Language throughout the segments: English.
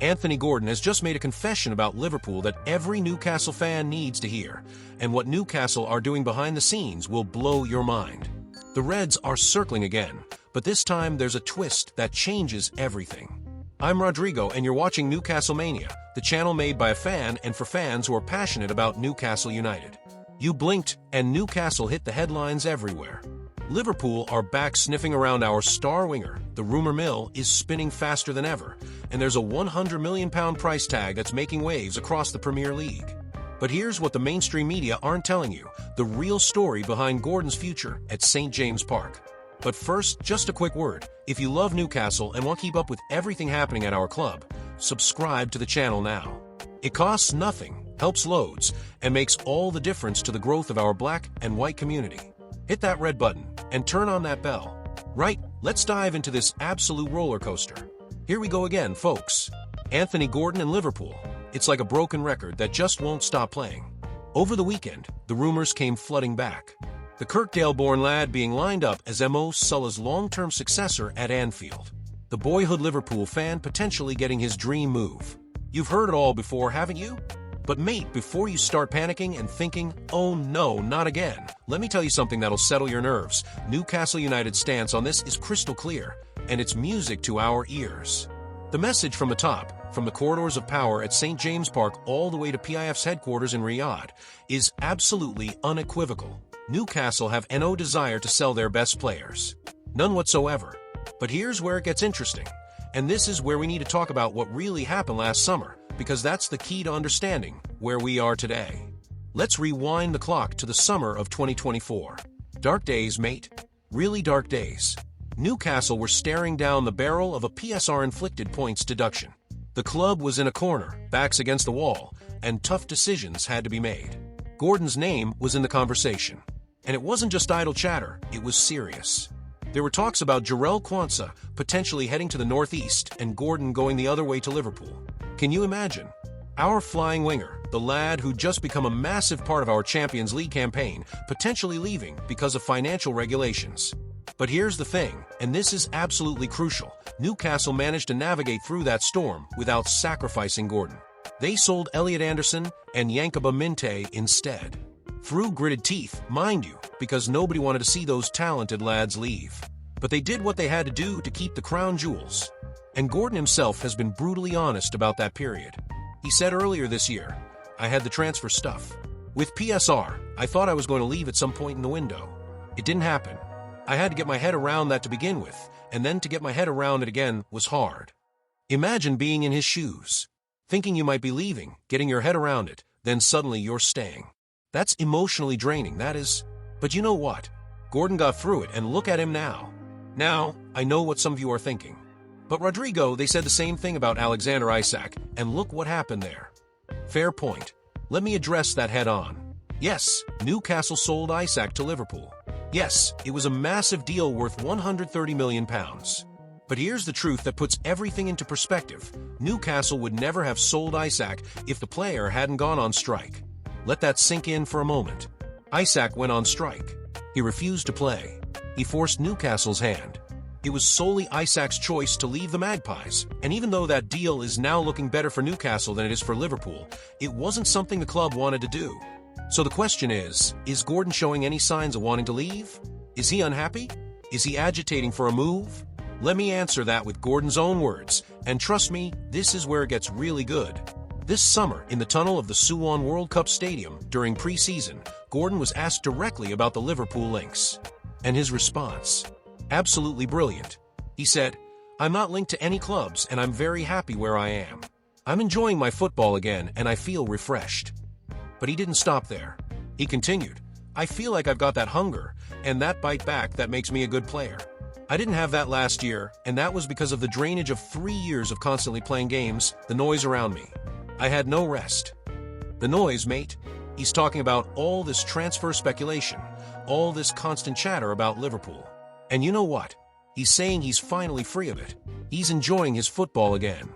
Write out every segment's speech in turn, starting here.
Anthony Gordon has just made a confession about Liverpool that every Newcastle fan needs to hear, and what Newcastle are doing behind the scenes will blow your mind. The Reds are circling again, but this time there's a twist that changes everything. I'm Rodrigo, and you're watching Newcastle Mania, the channel made by a fan and for fans who are passionate about Newcastle United. You blinked, and Newcastle hit the headlines everywhere. Liverpool are back sniffing around our star winger. The rumor mill is spinning faster than ever, and there's a £100 million price tag that's making waves across the Premier League. But here's what the mainstream media aren't telling you, the real story behind Gordon's future at St. James Park. But first, just a quick word. If you love Newcastle and want to keep up with everything happening at our club, subscribe to the channel now. It costs nothing, helps loads, and makes all the difference to the growth of our black and white community. Hit that red button and turn on that bell. Right, let's dive into this absolute roller coaster. Here we go again, folks. Anthony Gordon and Liverpool. It's like a broken record that just won't stop playing. Over the weekend, the rumors came flooding back. The Kirkdale-born lad being lined up as Mo Salah's long-term successor at Anfield. The boyhood Liverpool fan potentially getting his dream move. You've heard it all before, haven't you? But mate, before you start panicking and thinking, oh no, not again, let me tell you something that'll settle your nerves. Newcastle United's stance on this is crystal clear, and it's music to our ears. The message from the top, from the corridors of power at St. James Park all the way to PIF's headquarters in Riyadh, is absolutely unequivocal. Newcastle have no desire to sell their best players. None whatsoever. But here's where it gets interesting. And this is where we need to talk about what really happened last summer, because that's the key to understanding where we are today. Let's rewind the clock to the summer of 2024. Dark days, mate. Really dark days. Newcastle were staring down the barrel of a PSR-inflicted points deduction. The club was in a corner, backs against the wall, and tough decisions had to be made. Gordon's name was in the conversation. And it wasn't just idle chatter, it was serious. There were talks about Jarell Quansah potentially heading to the northeast and Gordon going the other way to Liverpool. Can you imagine? Our flying winger, the lad who'd just become a massive part of our Champions League campaign, potentially leaving because of financial regulations. But here's the thing, and this is absolutely crucial. Newcastle managed to navigate through that storm without sacrificing Gordon. They sold Elliot Anderson and Yankuba Minte instead. Through gritted teeth, mind you, because nobody wanted to see those talented lads leave. But they did what they had to do to keep the crown jewels. And Gordon himself has been brutally honest about that period. He said earlier this year, I had the transfer stuff. With PSR, I thought I was going to leave at some point in the window. It didn't happen. I had to get my head around that to begin with, and then to get my head around it again was hard. Imagine being in his shoes. Thinking you might be leaving, getting your head around it, then suddenly you're staying. That's emotionally draining, that is. But you know what? Gordon got through it, and look at him now. Now, I know what some of you are thinking. But Rodrigo, they said the same thing about Alexander Isak, and look what happened there. Fair point. Let me address that head on. Yes, Newcastle sold Isak to Liverpool. Yes, it was a massive deal worth £130 million. But here's the truth that puts everything into perspective. Newcastle would never have sold Isak if the player hadn't gone on strike. Let that sink in for a moment. Isak went on strike. He refused to play. He forced Newcastle's hand. It was solely Isak's choice to leave the Magpies, and even though that deal is now looking better for Newcastle than it is for Liverpool, it wasn't something the club wanted to do. So the question is Gordon showing any signs of wanting to leave? Is he unhappy? Is he agitating for a move? Let me answer that with Gordon's own words, and trust me, this is where it gets really good. This summer, in the tunnel of the Suwon World Cup Stadium during pre-season, Gordon was asked directly about the Liverpool links. And his response? Absolutely brilliant. He said, I'm not linked to any clubs and I'm very happy where I am. I'm enjoying my football again and I feel refreshed. But he didn't stop there. He continued, I feel like I've got that hunger and that bite back that makes me a good player. I didn't have that last year, and that was because of the drainage of 3 years of constantly playing games, the noise around me. I had no rest. The noise, mate. He's talking about all this transfer speculation, all this constant chatter about Liverpool. And you know what? He's saying he's finally free of it. He's enjoying his football again.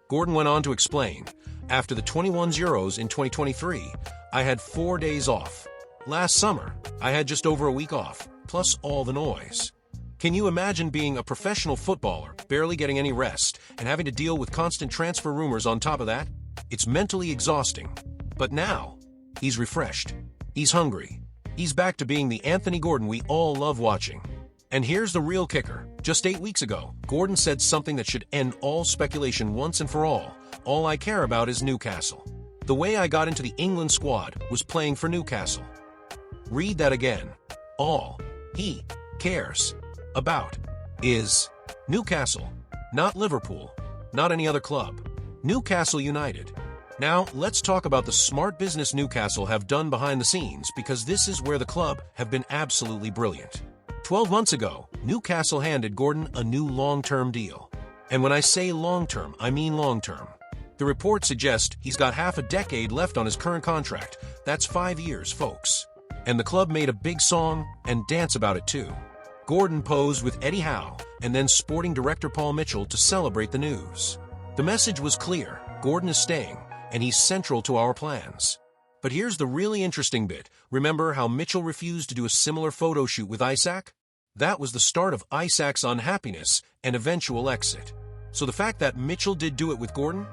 Gordon went on to explain, after the 21 Euros in 2023, I had 4 days off. Last summer, I had just over a week off, plus all the noise. Can you imagine being a professional footballer, barely getting any rest, and having to deal with constant transfer rumors on top of that? It's mentally exhausting. But now, he's refreshed. He's hungry. He's back to being the Anthony Gordon we all love watching. And here's the real kicker. Just 8 weeks ago, Gordon said something that should end all speculation once and for all. All I care about is Newcastle. The way I got into the England squad was playing for Newcastle. Read that again. All he cares about is Newcastle, not Liverpool, not any other club. Newcastle United. Now, let's talk about the smart business Newcastle have done behind the scenes, because this is where the club have been absolutely brilliant. 12 months ago, Newcastle handed Gordon a new long-term deal. And when I say long-term, I mean long-term. The reports suggest he's got half a decade left on his current contract. That's 5 years, folks. And the club made a big song and dance about it too. Gordon posed with Eddie Howe and then sporting director Paul Mitchell to celebrate the news. The message was clear. Gordon is staying, and he's central to our plans. But here's the really interesting bit. Remember how Mitchell refused to do a similar photo shoot with Isaac? That was the start of Isaac's unhappiness and eventual exit. So the fact that Mitchell did do it with Gordon?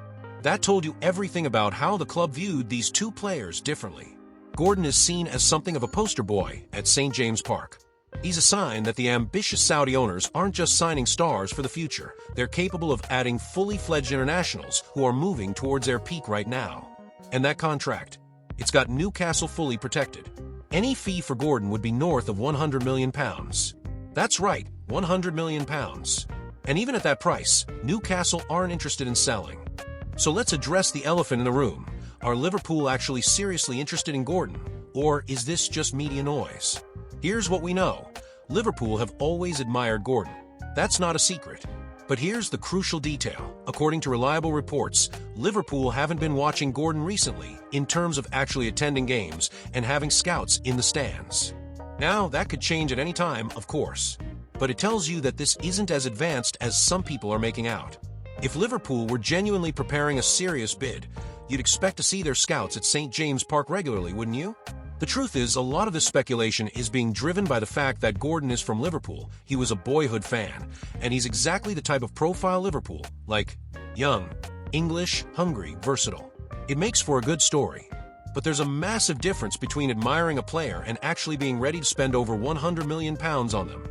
That told you everything about how the club viewed these two players differently. Gordon is seen as something of a poster boy at St. James Park. He's a sign that the ambitious Saudi owners aren't just signing stars for the future. They're capable of adding fully fledged internationals who are moving towards their peak right now. And that contract? It's got Newcastle fully protected. Any fee for Gordon would be north of £100 million. That's right, £100 million. And even at that price, Newcastle aren't interested in selling. So let's address the elephant in the room. Are Liverpool actually seriously interested in Gordon? Or is this just media noise? Here's what we know. Liverpool have always admired Gordon. That's not a secret. But here's the crucial detail. According to reliable reports, Liverpool haven't been watching Gordon recently in terms of actually attending games and having scouts in the stands. Now, that could change at any time, of course. But it tells you that this isn't as advanced as some people are making out. If Liverpool were genuinely preparing a serious bid, you'd expect to see their scouts at St. James Park regularly, wouldn't you? The truth is, a lot of this speculation is being driven by the fact that Gordon is from Liverpool. He was a boyhood fan, and he's exactly the type of profile Liverpool, like young, English, hungry, versatile. It makes for a good story. But there's a massive difference between admiring a player and actually being ready to spend over £100 million on them.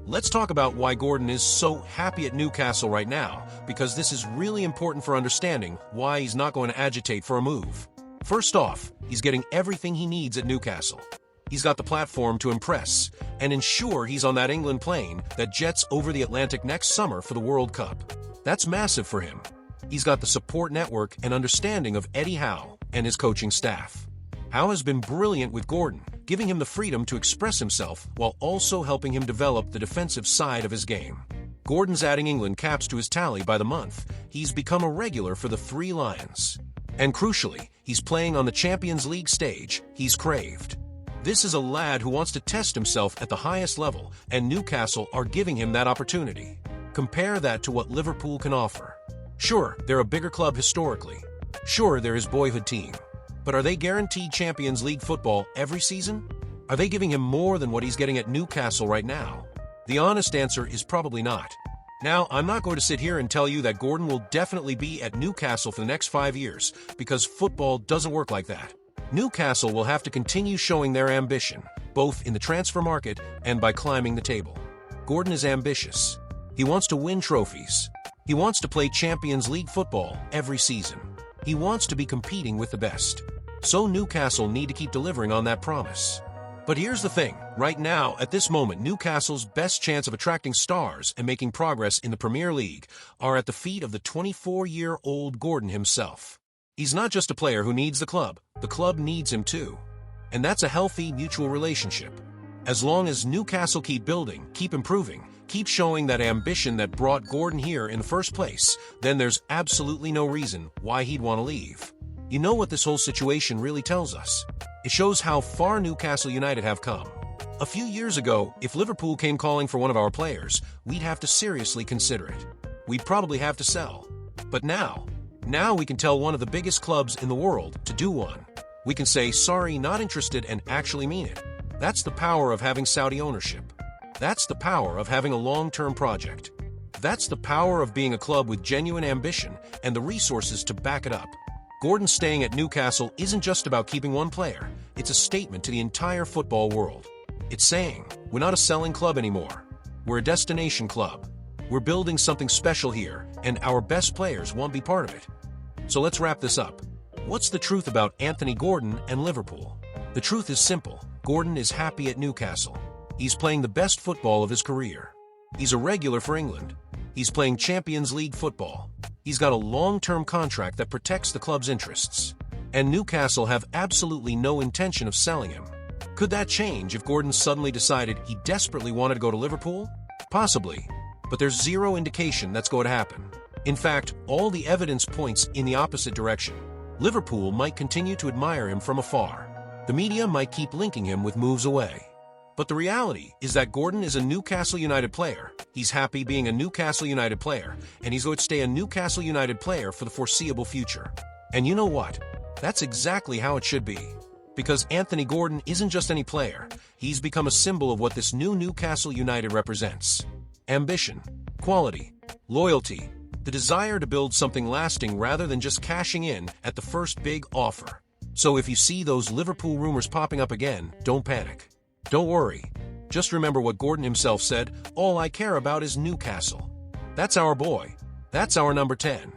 Let's talk about why Gordon is so happy at Newcastle right now, because this is really important for understanding why he's not going to agitate for a move. First off, he's getting everything he needs at Newcastle. He's got the platform to impress and ensure he's on that England plane that jets over the Atlantic next summer for the World Cup. That's massive for him. He's got the support network and understanding of Eddie Howe and his coaching staff. Howe has been brilliant with Gordon, giving him the freedom to express himself while also helping him develop the defensive side of his game. Gordon's adding England caps to his tally by the month. He's become a regular for the Three Lions. And crucially, he's playing on the Champions League stage he's craved. This is a lad who wants to test himself at the highest level, and Newcastle are giving him that opportunity. Compare that to what Liverpool can offer. Sure, they're a bigger club historically. Sure, they're his boyhood team. But are they guaranteed Champions League football every season? Are they giving him more than what he's getting at Newcastle right now? The honest answer is probably not. Now, I'm not going to sit here and tell you that Gordon will definitely be at Newcastle for the next 5 years, because football doesn't work like that. Newcastle will have to continue showing their ambition, both in the transfer market and by climbing the table. Gordon is ambitious. He wants to win trophies. He wants to play Champions League football every season. He wants to be competing with the best. So Newcastle need to keep delivering on that promise. But here's the thing. Right now, at this moment, Newcastle's best chance of attracting stars and making progress in the Premier League are at the feet of the 24-year-old Gordon himself. He's not just a player who needs the club needs him too. And that's a healthy mutual relationship. As long as Newcastle keep building, keep improving, keep showing that ambition that brought Gordon here in the first place, then there's absolutely no reason why he'd want to leave. You know what this whole situation really tells us? It shows how far Newcastle United have come. A few years ago, if Liverpool came calling for one of our players, we'd have to seriously consider it. We'd probably have to sell. But now we can tell one of the biggest clubs in the world to do one. We can say, sorry, not interested, and actually mean it. That's the power of having Saudi ownership. That's the power of having a long-term project. That's the power of being a club with genuine ambition and the resources to back it up. Gordon staying at Newcastle isn't just about keeping one player, it's a statement to the entire football world. It's saying, we're not a selling club anymore. We're a destination club. We're building something special here, and our best players won't be part of it. So let's wrap this up. What's the truth about Anthony Gordon and Liverpool? The truth is simple. Gordon is happy at Newcastle. He's playing the best football of his career. He's a regular for England. He's playing Champions League football. He's got a long-term contract that protects the club's interests. And Newcastle have absolutely no intention of selling him. Could that change if Gordon suddenly decided he desperately wanted to go to Liverpool? Possibly, but there's zero indication that's going to happen. In fact, all the evidence points in the opposite direction. Liverpool might continue to admire him from afar. The media might keep linking him with moves away. But the reality is that Gordon is a Newcastle United player. He's happy being a Newcastle United player, and he's going to stay a Newcastle United player for the foreseeable future. And you know what? That's exactly how it should be. Because Anthony Gordon isn't just any player, he's become a symbol of what this new Newcastle United represents. Ambition, quality, loyalty, the desire to build something lasting rather than just cashing in at the first big offer. So if you see those Liverpool rumors popping up again, don't panic. Don't worry. Just remember what Gordon himself said, all I care about is Newcastle. That's our boy. That's our number 10.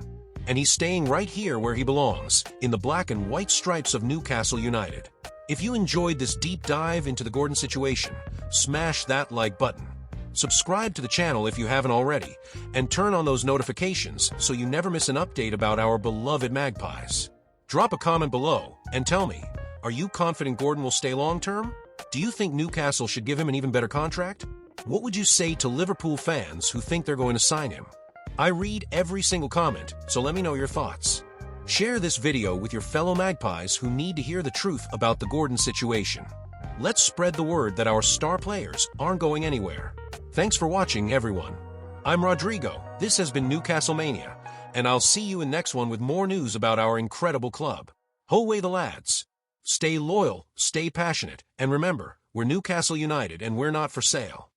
And he's staying right here where he belongs, in the black and white stripes of Newcastle United. If you enjoyed this deep dive into the Gordon situation, smash that like button. Subscribe to the channel if you haven't already, and turn on those notifications so you never miss an update about our beloved Magpies. Drop a comment below and tell me, are you confident Gordon will stay long-term? Do you think Newcastle should give him an even better contract? What would you say to Liverpool fans who think they're going to sign him? I read every single comment, so let me know your thoughts. Share this video with your fellow Magpies who need to hear the truth about the Gordon situation. Let's spread the word that our star players aren't going anywhere. Thanks for watching, everyone. I'm Rodrigo, this has been Newcastle Mania, and I'll see you in next one with more news about our incredible club. Ho away the lads! Stay loyal, stay passionate, and remember, we're Newcastle United and we're not for sale.